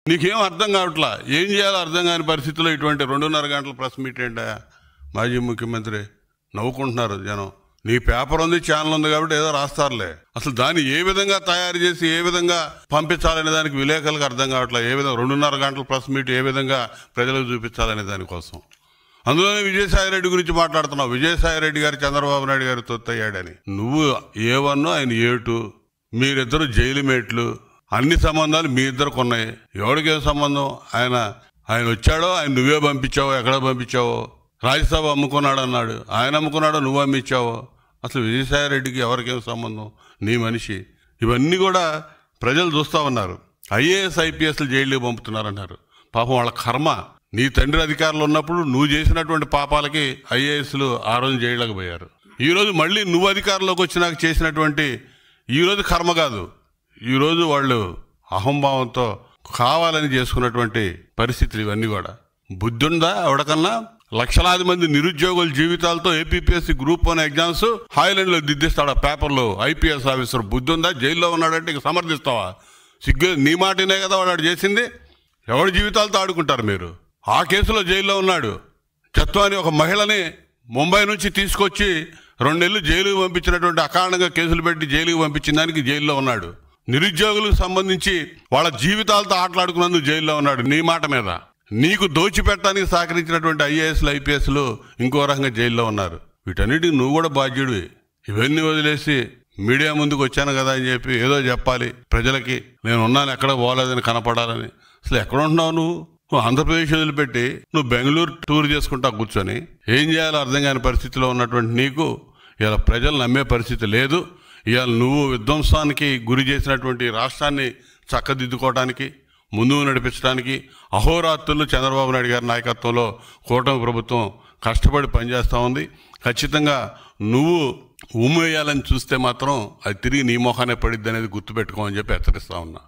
నీకేం అర్థం కావట్లా, ఏం చేయాలో అర్థం కాని పరిస్థితిలో ఇటువంటి 2.5 గంటల ప్రెస్ మీట్ ఏంటా? మాజీ ముఖ్యమంత్రి నవ్వుకుంటున్నారు జనం. నీ పేపర్ ఉంది, ఛానల్ ఉంది కాబట్టి ఏదో రాస్తారులే. అసలు దాన్ని ఏ విధంగా తయారు చేసి ఏ విధంగా పంపించాలనే దానికి విలేకరులకు అర్థం కావట్లేదు. ఏ విధంగా 2.5 గంటల ప్రెస్ మీట్ ఏ విధంగా ప్రజలకు చూపించాలనే దానికోసం. అందులోనే విజయసాయి రెడ్డి గురించి మాట్లాడుతున్నావు. విజయసాయి రెడ్డి గారు చంద్రబాబు నాయుడు గారు తొత్తయ్యాడని. నువ్వు A1 ఆయన A2, మీరిద్దరు జైలు మేట్లు. అన్ని సంబంధాలు మీ ఇద్దరికి ఉన్నాయి. ఎవరికేం సంబంధం? ఆయన వచ్చాడో, ఆయన నువ్వే పంపించావో, ఎక్కడ పంపించావో. రాజ్యసభ అమ్ముకున్నాడు అన్నాడు, ఆయన అమ్ముకున్నాడో నువ్వు అమ్మించావో. అసలు విజయసాయి రెడ్డికి ఎవరికేం సంబంధం? నీ మనిషి. ఇవన్నీ కూడా ప్రజలు చూస్తూ ఉన్నారు. IAS IPSలు జైలుకి పంపుతున్నారన్నారు. పాపం వాళ్ళ కర్మ. నీ తండ్రి అధికారులు ఉన్నప్పుడు నువ్వు చేసినటువంటి పాపాలకి IASలు ఆ రోజు జైళ్ళకి పోయారు. ఈరోజు మళ్ళీ నువ్వు అధికారంలోకి వచ్చినాక చేసినటువంటి ఈరోజు కర్మ కాదు, ఈరోజు వాళ్ళు అహంభావంతో కావాలని చేసుకున్నటువంటి పరిస్థితులు ఇవన్నీ కూడా. బుద్ధి ఉందా ఎవడకన్నా? లక్షలాది మంది నిరుద్యోగుల జీవితాలతో APPSC Group 1 ఎగ్జామ్స్ హాయిలాండ్లో దిద్దిస్తాడు పేపర్లు. IPS ఆఫీసర్ బుద్ధి ఉందా? జైల్లో ఉన్నాడంటే ఇక సమర్థిస్తావా? సిగ్గు నీ మాటనే కదా వాడు చేసింది. ఎవరి జీవితాలతో ఆడుకుంటారు మీరు? ఆ కేసులో జైల్లో ఉన్నాడు. చత్వాని ఒక మహిళని ముంబై నుంచి తీసుకొచ్చి 2 నెలలు జైలుకు పంపించినటువంటి, అకారణంగా కేసులు పెట్టి జైలుకు పంపించిన దానికి జైల్లో ఉన్నాడు. నిరుద్యోగులకు సంబంధించి వాళ్ళ జీవితాలతో ఆటలాడుకున్నందుకు జైల్లో ఉన్నాడు. నీ మాట మీద నీకు దోచిపెట్టడానికి సహకరించినటువంటి IASలు IPSలు ఇంకో రకంగా జైల్లో ఉన్నారు. వీటన్నిటికి నువ్వు కూడా బాధ్యుడివి. ఇవన్నీ వదిలేసి మీడియా ముందుకు వచ్చాను కదా అని చెప్పి ఏదో చెప్పాలి ప్రజలకి, నేను ఉన్నాను ఎక్కడ పోలేదని కనపడాలని. అసలు ఎక్కడ ఉంటున్నావు నువ్వు? ఆంధ్రప్రదేశ్ వదిలిపెట్టి నువ్వు బెంగళూరు టూర్ చేసుకుంటా కూర్చొని ఏం చేయాలో అర్థం కాని పరిస్థితిలో ఉన్నటువంటి నీకు ఇలా ప్రజలు నమ్మే పరిస్థితి లేదు. ఇవాళ నువ్వు విధ్వంసానికి గురి చేసినటువంటి రాష్ట్రాన్ని చక్కదిద్దుకోవడానికి, ముందుకు నడిపించడానికి అహోరాత్రులు చంద్రబాబు నాయుడు గారి నాయకత్వంలో కూటమి ప్రభుత్వం కష్టపడి పనిచేస్తూ ఉంది. ఖచ్చితంగా నువ్వు ఉమ్మేయాలని చూస్తే మాత్రం అది తిరిగి నీ మొహానే పడిద్ది అనేది గుర్తుపెట్టుకోమని చెప్పి హెచ్చరిస్తా ఉన్నా.